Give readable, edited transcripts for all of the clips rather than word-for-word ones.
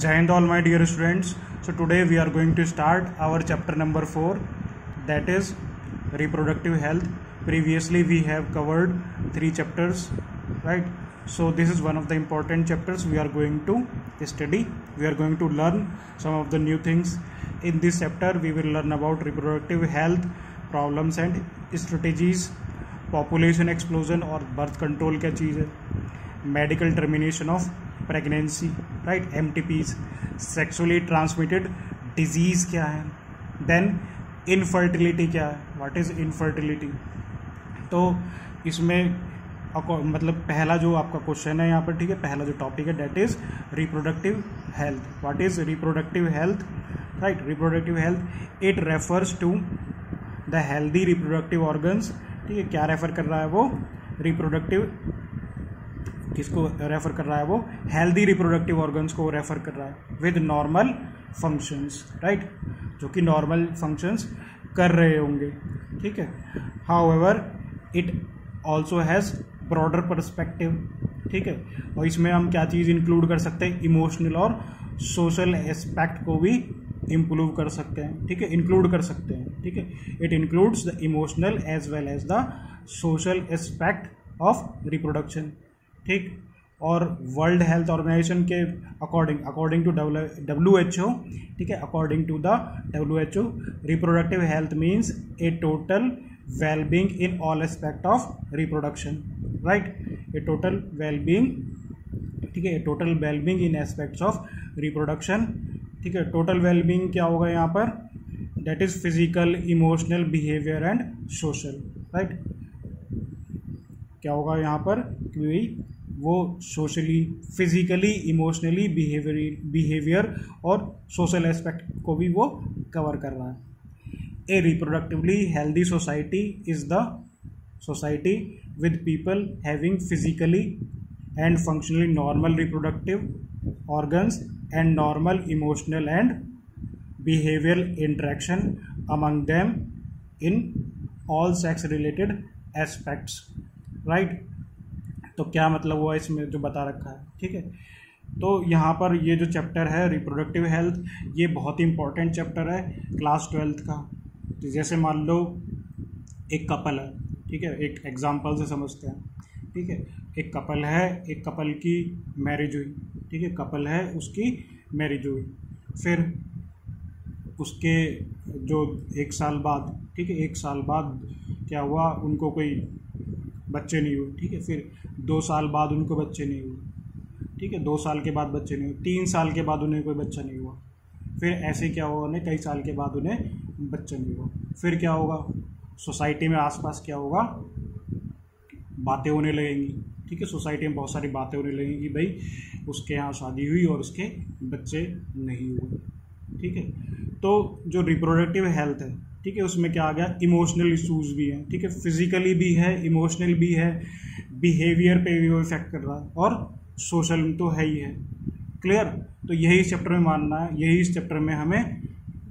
Jai Hind all my dear students. So today we are going to start our chapter number 4, that is reproductive health. Previously we have covered 3 chapters, right? So this is one of the important chapters we are going to study. We are going to learn some of the new things. In this chapter we will learn about reproductive health, problems and strategies, population explosion और birth control क्या चीज़ है, medical termination of pregnancy, right, MTPs, sexually transmitted disease क्या है, then infertility क्या है, what is infertility. तो इसमें मतलब पहला जो आपका क्वेश्चन है यहाँ पर, ठीक है, पहला जो टॉपिक है that is reproductive health. What is reproductive health, right. Reproductive health it refers to the healthy reproductive organs, ठीक है। क्या रेफर कर रहा है वो, रिप्रोडक्टिव, किसको रेफर कर रहा है वो, हेल्दी रिप्रोडक्टिव ऑर्गन्स को रेफर कर रहा है, विद नॉर्मल फंक्शंस, राइट, जो कि नॉर्मल फंक्शंस कर रहे होंगे, ठीक है। However it also has broader perspective, ठीक है, और इसमें हम क्या चीज़ इंक्लूड कर सकते हैं, इमोशनल और सोशल एस्पेक्ट को भी इम्प्रूव कर सकते हैं, ठीक है, इंक्लूड कर सकते हैं, ठीक है। It includes the emotional as well as the social aspect of reproduction, ठीक। और वर्ल्ड हेल्थ ऑर्गेनाइजेशन के अकॉर्डिंग टू WHO, ठीक है, according to the WHO reproductive health means a total wellbeing in all aspect of reproduction, right, a total wellbeing, ठीक है, total wellbeing in aspects of reproduction, ठीक है। Total wellbeing क्या होगा यहाँ पर, that is physical, emotional, behaviour and social, right. क्या होगा यहाँ पर कि वो सोशली, फिजिकली, इमोशनली, बिहेवियर और सोशल एस्पेक्ट को भी वो कवर कर रहा है। A reproductively healthy society is the society with people having physically and functionally normal reproductive organs and normal emotional and behavioural interaction among them in all sex related aspects, right. तो क्या मतलब हुआ इसमें जो बता रखा है, ठीक है। तो यहाँ पर ये जो चैप्टर है रिप्रोडक्टिव हेल्थ, ये बहुत ही इंपॉर्टेंट चैप्टर है क्लास 12th का। तो जैसे मान लो एक कपल है, ठीक है, एक एग्जांपल से समझते हैं, ठीक है। एक कपल है, एक कपल की मैरिज हुई, ठीक है, कपल है, उसकी मैरिज हुई, फिर उसके जो 1 साल बाद, ठीक है, 1 साल बाद क्या हुआ, उनको कोई बच्चे नहीं हुए, ठीक है। फिर 2 साल बाद उनको बच्चे नहीं हुए, ठीक है, 2 साल के बाद बच्चे नहीं हुए, 3 साल के बाद उन्हें कोई बच्चा नहीं हुआ, फिर ऐसे क्या हुआ, उन्हें कई साल के बाद उन्हें बच्चा नहीं हुआ। फिर क्या होगा, सोसाइटी में आसपास क्या होगा, बातें होने लगेंगी, ठीक है, सोसाइटी में बहुत सारी बातें होने लगेंगी, भाई उसके यहाँ शादी हुई और उसके बच्चे नहीं हुए, ठीक है। तो जो रिप्रोडक्टिव हेल्थ है, ठीक है, उसमें क्या आ गया, इमोशनल इश्यूज भी हैं, ठीक है, फिजिकली भी है, इमोशनल भी है, बिहेवियर पे भी वो इफेक्ट कर रहा है, और सोशल तो है ही है, क्लियर। तो यही इस चैप्टर में मानना है, यही इस चैप्टर में हमें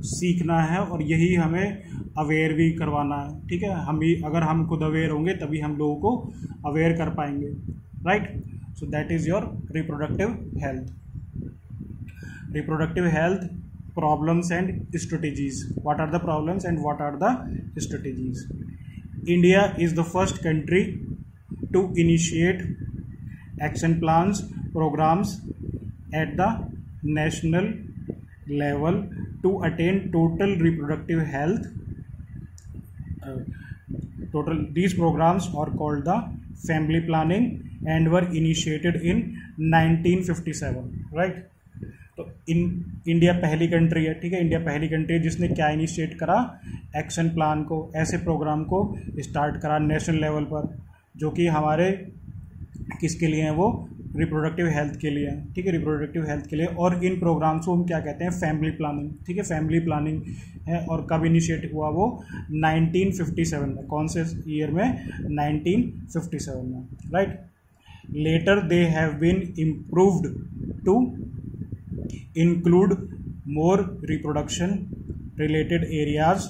सीखना है और यही हमें अवेयर भी करवाना है, ठीक है। हम भी अगर हम खुद अवेयर होंगे तभी हम लोगों को अवेयर कर पाएंगे, right. So that is your reproductive health. Reproductive health problems and strategies. What are the problems and what are the strategies? India is the first country to initiate action plans, programs at the national level to attain total reproductive health. These programs are called the family planning and were initiated in 1957, right? तो India पहली country है, ठीक है, India पहली country है जिसने क्या initiate करा, एक्शन प्लान को, ऐसे प्रोग्राम को स्टार्ट करा नेशनल लेवल पर, जो कि हमारे किसके लिए हैं, वो रिप्रोडक्टिव हेल्थ के लिए हैं, ठीक है, रिप्रोडक्टिव हेल्थ के लिए। और इन प्रोग्राम्स को हम क्या कहते हैं, फैमिली प्लानिंग, ठीक है, फैमिली प्लानिंग है। और कब इनिशिएट हुआ वो, 1957 में। कौन से ईयर में, 1957 में, right. Later they have been improved to include more reproduction related areas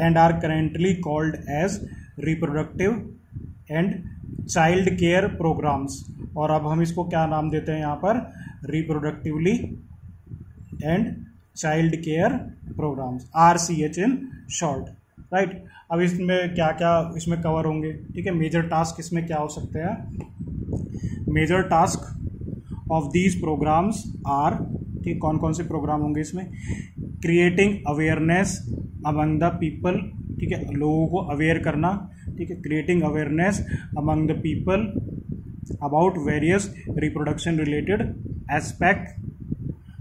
and are currently called as reproductive and child care programs। और अब हम इसको क्या नाम देते हैं यहाँ पर, reproductively and child care programmes, RCH in short, right. अब इसमें क्या क्या इसमें कवर होंगे, ठीक है। मेजर टास्क इसमें क्या हो सकते हैं, major task of these programmes are, ठीक, कौन कौन से प्रोग्राम होंगे इसमें, creating awareness among the people, ठीक है, लोगों को अवेयर करना, ठीक है, creating awareness among the people about various reproduction related aspect,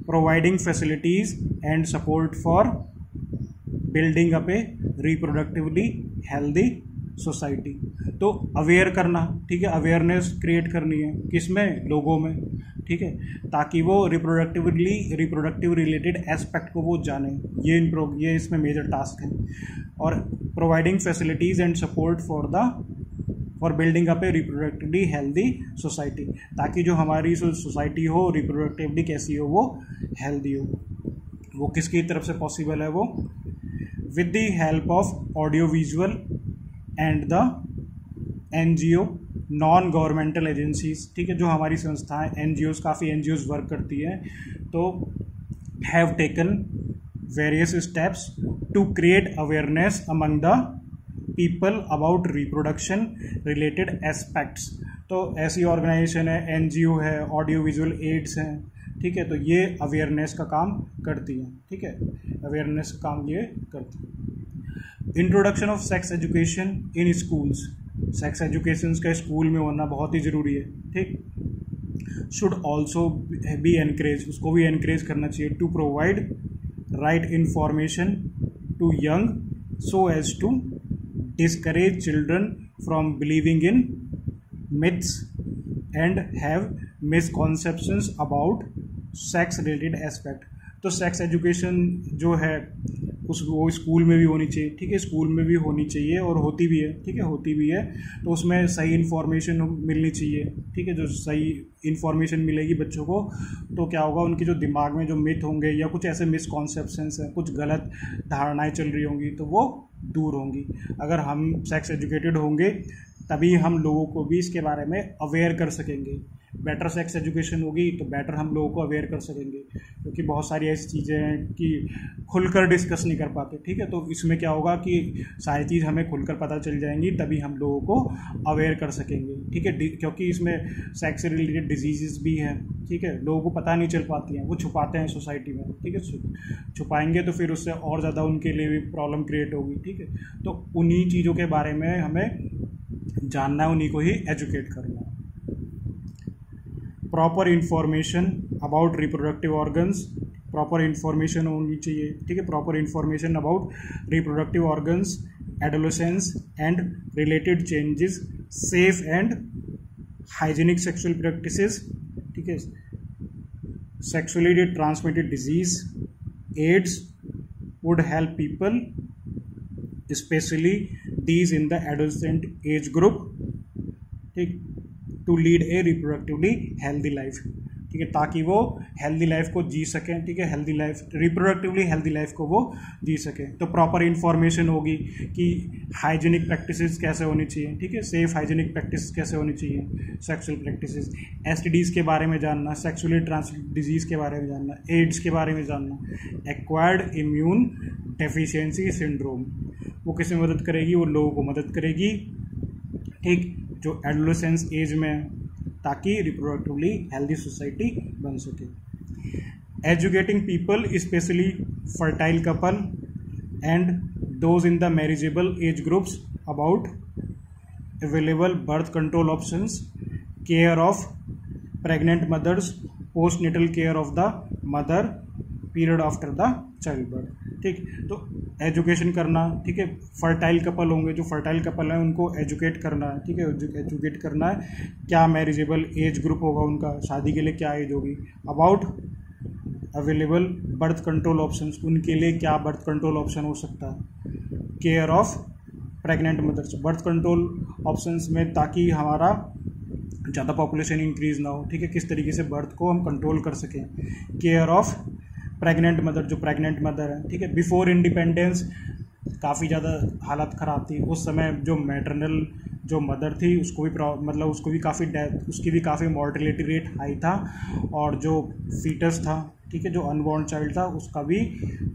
providing facilities and support for building up a reproductively healthy society. तो अवेयर करना, ठीक है, अवेयरनेस क्रिएट करनी है किसमें, लोगों में, ठीक है, ताकि वो रिप्रोडक्टिव रिलेटेड एस्पेक्ट को वो जाने, ये इसमें मेजर टास्क है। और providing facilities and support for building up a reproductively healthy society, ताकि जो हमारी सोसाइटी हो रिप्रोडक्टिवली कैसी हो, वो हेल्दी हो। वो किसकी तरफ से पॉसिबल है, वो with the help of audio visual and the NGO non governmental agencies, ठीक है, जो हमारी संस्थाएं NGOs, काफ़ी NGOs वर्क करती हैं, तो have taken various steps to create awareness among the people about reproduction related aspects. तो ऐसी ऑर्गेनाइजेशन है, NGO है, ऑडियो विजुअल एड्स हैं, ठीक है, तो ये अवेयरनेस का काम करती हैं, ठीक है, अवेयरनेस का काम ये करती है। Introduction of sex education in schools, sex education का स्कूल में होना बहुत ही ज़रूरी है, ठीक। शुड ऑल्सो बी एनकरेज, उसको भी एनकरेज करना चाहिए, to provide right information to young so as to discourage children from believing in myths and have misconceptions about sex related aspect. तो सेक्स एजुकेशन जो है वो स्कूल में भी होनी चाहिए, ठीक है, स्कूल में भी होनी चाहिए और होती भी है, ठीक है, होती भी है। तो उसमें सही इन्फॉर्मेशन मिलनी चाहिए, ठीक है, जो सही इन्फॉर्मेशन मिलेगी बच्चों को तो क्या होगा, उनके जो दिमाग में जो मिथ होंगे या कुछ ऐसे मिसकॉन्सेप्शंस हैं, कुछ गलत धारणाएं चल रही होंगी, तो वो दूर होंगी। अगर हम सेक्स एजुकेटेड होंगे तभी हम लोगों को भी इसके बारे में अवेयर कर सकेंगे। बेटर सेक्स एजुकेशन होगी तो बेटर हम लोगों को अवेयर कर सकेंगे, क्योंकि बहुत सारी ऐसी चीज़ें हैं कि खुलकर डिस्कस नहीं कर पाते, ठीक है। तो इसमें क्या होगा कि सारी चीज़ हमें खुलकर पता चल जाएंगी, तभी हम लोगों को अवेयर कर सकेंगे, ठीक है, क्योंकि इसमें सेक्स से रिलेटेड डिजीज़ भी हैं, ठीक है, लोगों को पता नहीं चल पाती हैं, वो छुपाते हैं सोसाइटी में, ठीक है, छुपाएंगे तो फिर उससे और ज़्यादा उनके लिए भी प्रॉब्लम क्रिएट होगी, ठीक है। तो उन्हीं चीज़ों के बारे में हमें जानना है, उन्हीं को ही एजुकेट करना है। Proper information about reproductive organs, proper information होनी चाहिए, ठीक है, proper information about reproductive organs, adolescence and related changes, safe and hygienic sexual practices, ठीक है, sexually transmitted disease, AIDS would help people specially these in the adolescent age group, ठीक, to lead a reproductively healthy life, ठीक है, ताकि वो healthy life को जी सकें, ठीक है, healthy life, reproductively healthy life को वो जी सकें। तो प्रॉपर इन्फॉर्मेशन होगी कि हाइजीनिक प्रैक्टिसेस कैसे होनी चाहिए, ठीक है, सेफ हाइजीनिक प्रैक्टिस कैसे होनी चाहिए, सेक्सुअल प्रैक्टिसेस, STDs के बारे में जानना, सेक्सुअली ट्रांसमिटेड डिजीज़ के बारे में जानना, एड्स के बारे में जानना, एक्वायर्ड इम्यून डेफिशिएंसी सिंड्रोम, वो किसे मदद करेगी, वो लोगों को मदद करेगी, ठीक, जो एडोलेसेंस एज में, ताकि रिप्रोडक्टिवली हेल्दी सोसाइटी बन सके। Educating people specially fertile couple and those in the marriageable age groups about available birth control options, care of pregnant mothers, post natal care of the mother, period after the child birth, ठीक। तो education करना, ठीक है, fertile couple होंगे, जो fertile couple हैं उनको educate करना है, ठीक है, एजुकेट करना है, क्या मैरिजेबल एज ग्रुप होगा उनका, शादी के लिए क्या एज होगी, about available birth control options, उनके लिए क्या बर्थ कंट्रोल ऑप्शन हो सकता है, care of pregnant mothers, birth control options में, ताकि हमारा ज़्यादा पॉपुलेशन इंक्रीज ना हो, ठीक है, किस तरीके से बर्थ को हम कंट्रोल कर सकें, केयर ऑफ प्रेग्नेंट मदर, जो प्रेग्नेंट मदर है, ठीक है, बिफोर इंडिपेंडेंस काफ़ी ज़्यादा हालत ख़राब थी उस समय, जो मैटरनल जो मदर थी उसको भी मतलब उसको भी काफ़ी डेथ, उसकी भी काफ़ी मॉर्टेलिटी रेट हाई था, और जो फीटस था, ठीक है, जो अनबॉर्न चाइल्ड था, उसका भी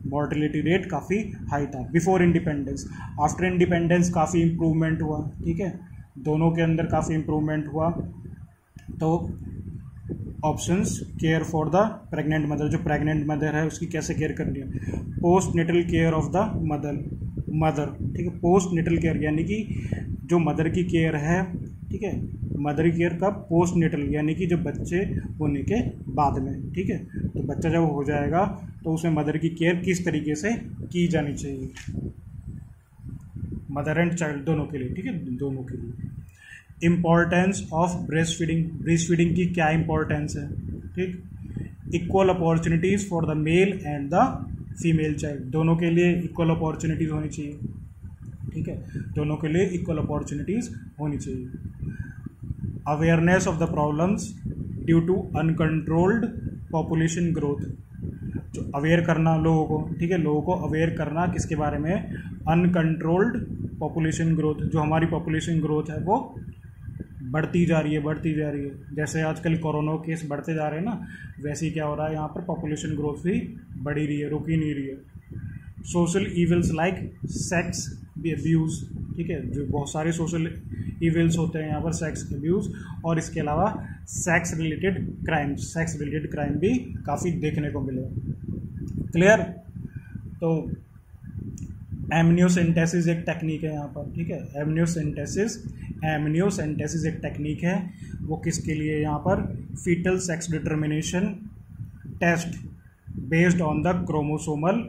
मॉर्टेलिटी रेट काफ़ी हाई था बिफोर इंडिपेंडेंस। आफ्टर इंडिपेंडेंस काफ़ी इम्प्रूवमेंट हुआ, ठीक है, दोनों के अंदर काफ़ी इम्प्रूवमेंट हुआ। तो options, care for the pregnant mother, जो प्रेग्नेंट मदर है उसकी कैसे केयर करनी है। Post natal care of the mother, ठीक है, पोस्ट नेटल केयर यानी कि जो मदर की केयर है, ठीक है, मदर की केयर कब, पोस्ट नेटल यानी कि जब बच्चे होने के बाद में, ठीक है, तो बच्चा जब हो जाएगा तो उसमें मदर की केयर किस तरीके से की जानी चाहिए, मदर एंड चाइल्ड दोनों के लिए, ठीक है, दोनों के लिए। Importance of breast feeding, breast feeding की क्या इम्पोर्टेंस है, ठीक, equal opportunities for the male and the female child, दोनों के लिए इक्वल अपॉर्चुनिटीज़ होनी चाहिए, ठीक है, दोनों के लिए इक्वल अपॉर्चुनिटीज़ होनी चाहिए। Awareness of the problems due to uncontrolled population growth, जो अवेयर करना लोगों को, ठीक है, लोगों को अवेयर करना किसके बारे में, अनकंट्रोल्ड पॉपुलेशन ग्रोथ, जो हमारी पॉपुलेशन ग्रोथ है वो बढ़ती जा रही है, जैसे आजकल कोरोना केस बढ़ते जा रहे हैं ना, वैसे ही क्या हो रहा है, यहाँ पर पॉपुलेशन ग्रोथ भी बढ़ी रही है, रुक ही नहीं रही है। Social evils like sex abuse, ठीक है, जो बहुत सारे सोशल इविल्स होते हैं यहाँ पर, सेक्स अब्यूज़, और इसके अलावा सेक्स रिलेटेड क्राइम भी काफ़ी देखने को मिले। क्लियर। तो एमनियोसेंटेसिस एक टेक्निक है यहाँ पर, ठीक है, एमनियोसेंटेसिस एक टेक्निक है, वो किसके लिए, यहाँ पर foetal sex determination test based on the chromosomal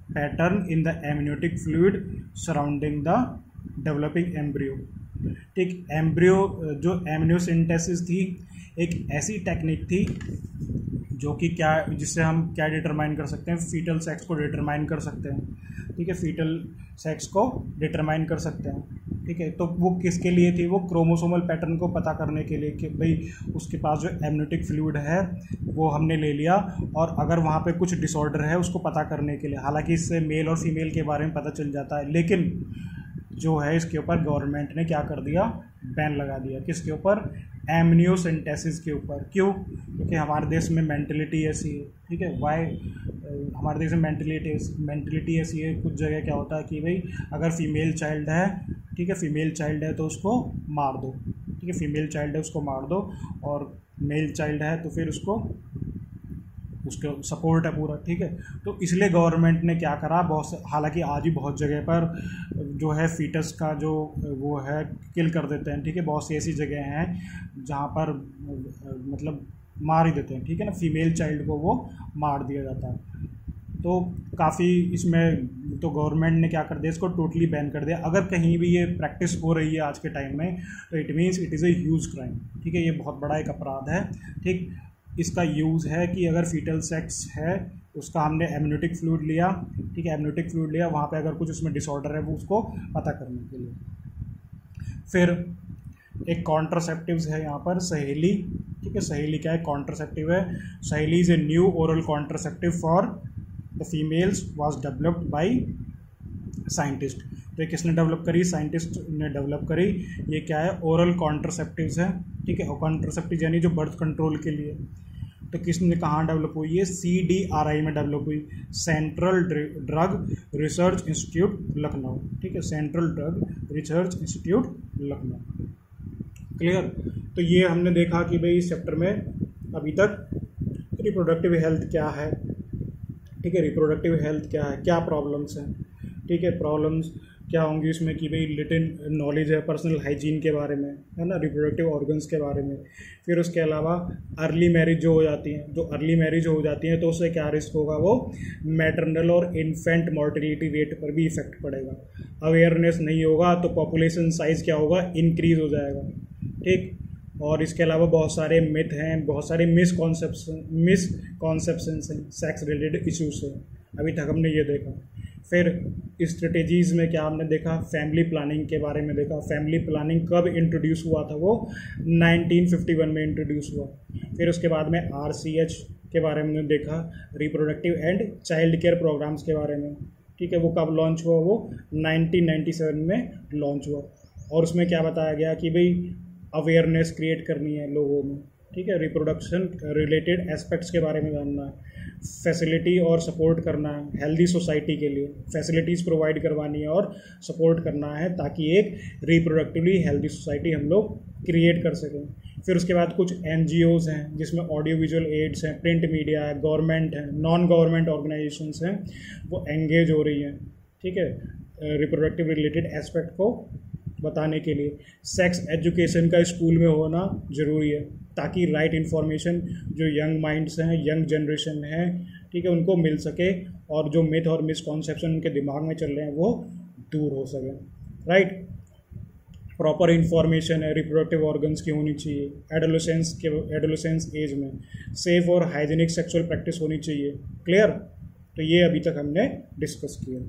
pattern in the amniotic fluid surrounding the developing embryo, ठीक। एम्ब्रियो जो एमनियोसेंटेसिस थी एक ऐसी टेक्निक थी जो कि क्या, जिससे हम क्या डिटरमाइन कर सकते हैं, फीटल सेक्स को डिटरमाइन कर सकते हैं, ठीक है, फीटल सेक्स को डिटरमाइन कर सकते हैं, ठीक है। तो वो किसके लिए थी, वो क्रोमोसोमल पैटर्न को पता करने के लिए कि भाई उसके पास जो एमनियोटिक फ्लूइड है वो हमने ले लिया, और अगर वहाँ पे कुछ डिसऑर्डर है उसको पता करने के लिए। हालांकि इससे मेल और फीमेल के बारे में पता चल जाता है, लेकिन जो है इसके ऊपर गवर्नमेंट ने क्या कर दिया, बैन लगा दिया, किसके ऊपर, एमनियोसेंटेसिस के ऊपर। क्यों, क्योंकि हमारे देश में मेंटलिटी ऐसी है, ठीक है, वाई हमारे देश में मेंटलिटी ऐसी है, कुछ जगह क्या होता है कि भाई अगर फीमेल चाइल्ड है, ठीक है, फीमेल चाइल्ड है तो उसको मार दो, ठीक है, फीमेल चाइल्ड है उसको मार दो, और मेल चाइल्ड है तो फिर उसको सपोर्ट है पूरा, ठीक है। तो इसलिए गवर्नमेंट ने क्या करा, हालांकि आज भी बहुत जगह पर जो है फीटस का जो वो है किल कर देते हैं, ठीक है, बहुत सी ऐसी जगह हैं जहाँ पर मतलब मार ही देते हैं, ठीक है ना, फीमेल चाइल्ड को वो मार दिया जाता है। तो काफ़ी इसमें तो गवर्नमेंट ने क्या कर दिया, इसको टोटली बैन कर दिया। अगर कहीं भी ये प्रैक्टिस हो रही है आज के टाइम में तो it means it is a huge crime, ठीक है, ये बहुत बड़ा एक अपराध है, ठीक। इसका यूज़ है कि अगर फीटल सेक्स है उसका हमने एमनियोटिक फ्लूइड लिया, ठीक है, एमनियोटिक फ्लूइड लिया, वहाँ पे अगर कुछ उसमें डिसऑर्डर है वो उसको पता करने के लिए। फिर एक कॉन्ट्रासेप्टिव्स है यहाँ पर, सहेली, ठीक है, सहेली क्या है, कॉन्ट्रासेप्टिव है। सहेली is a new oral contraceptive for the females was developed by scientist. तो ये किसने डेवलप करी, साइंटिस्ट ने डेवलप करी। ये क्या है, ओरल कॉन्ट्रासेप्टिव्स है, ठीक है, और कॉन्ट्रासेप्टिव यानी जो बर्थ कंट्रोल के लिए। तो किसने कहाँ डेवलप हुई है, CDRI में डेवलप हुई, central drug research institute Lucknow, ठीक है, central drug research institute Lucknow. Clear. तो ये हमने देखा कि भाई इस चैप्टर में अभी तक रिप्रोडक्टिव हेल्थ क्या है, ठीक है, रिप्रोडक्टिव हेल्थ क्या है, क्या प्रॉब्लम्स हैं, ठीक है, प्रॉब्लम्स क्या होंगी इसमें कि भाई लिटिल नॉलेज है पर्सनल हाइजीन के बारे में, है ना, रिप्रोडक्टिव ऑर्गन्स के बारे में। फिर उसके अलावा अर्ली मैरिज जो हो जाती हैं, जो अर्ली मैरिज हो जाती हैं तो उससे क्या रिस्क होगा, वो मैटरनल और इन्फेंट मॉर्टेलिटी रेट पर भी इफेक्ट पड़ेगा। अवेयरनेस नहीं होगा तो पॉपुलेशन साइज़ क्या होगा, इंक्रीज़ हो जाएगा, ठीक। और इसके अलावा बहुत सारे मिथ हैं, बहुत सारे मिसकॉन्सेप्शंस हैं सेक्स रिलेटेड इश्यूज से, अभी तक हमने ये देखा। फिर स्ट्रेटेजीज़ में क्या हमने देखा, फैमिली प्लानिंग के बारे में देखा। फैमिली प्लानिंग कब इंट्रोड्यूस हुआ था, वो 1951 में इंट्रोड्यूस हुआ। फिर उसके बाद में RCH के बारे में देखा, reproductive and child care programmes के बारे में, ठीक है, वो कब लॉन्च हुआ, वो 1997 में लॉन्च हुआ। और उसमें क्या बताया गया कि भाई अवेयरनेस क्रिएट करनी है लोगों में, ठीक है, रिप्रोडक्शन रिलेटेड एस्पेक्ट्स के बारे में जानना है, फैसिलिटी और सपोर्ट करना है हेल्दी सोसाइटी के लिए, फैसिलिटीज़ प्रोवाइड करवानी है और सपोर्ट करना है ताकि एक रिप्रोडक्टिवली हेल्दी सोसाइटी हम लोग क्रिएट कर सकें। फिर उसके बाद कुछ NGOs हैं जिसमें ऑडियो विजुअल एड्स हैं, प्रिंट मीडिया है, गवर्नमेंट है, नॉन गवर्नमेंट ऑर्गेनाइजेशंस हैं, वो एंगेज हो रही हैं, ठीक है, रिप्रोडक्टिव रिलेटेड एस्पेक्ट को बताने के लिए। सेक्स एजुकेशन का स्कूल में होना ज़रूरी है ताकि राइट इन्फॉर्मेशन जो यंग माइंड्स हैं, यंग जनरेशन है, ठीक है, उनको मिल सके और जो मिथ और मिसकॉन्सेप्शन उनके दिमाग में चल रहे हैं वो दूर हो सके, राइट। प्रॉपर इन्फॉर्मेशन है रिप्रोडक्टिव ऑर्गन्स की होनी चाहिए एडोलेसेंस एज में, सेफ और हाइजीनिक सेक्सुअल प्रैक्टिस होनी चाहिए। क्लियर? तो ये अभी तक हमने डिस्कस किया।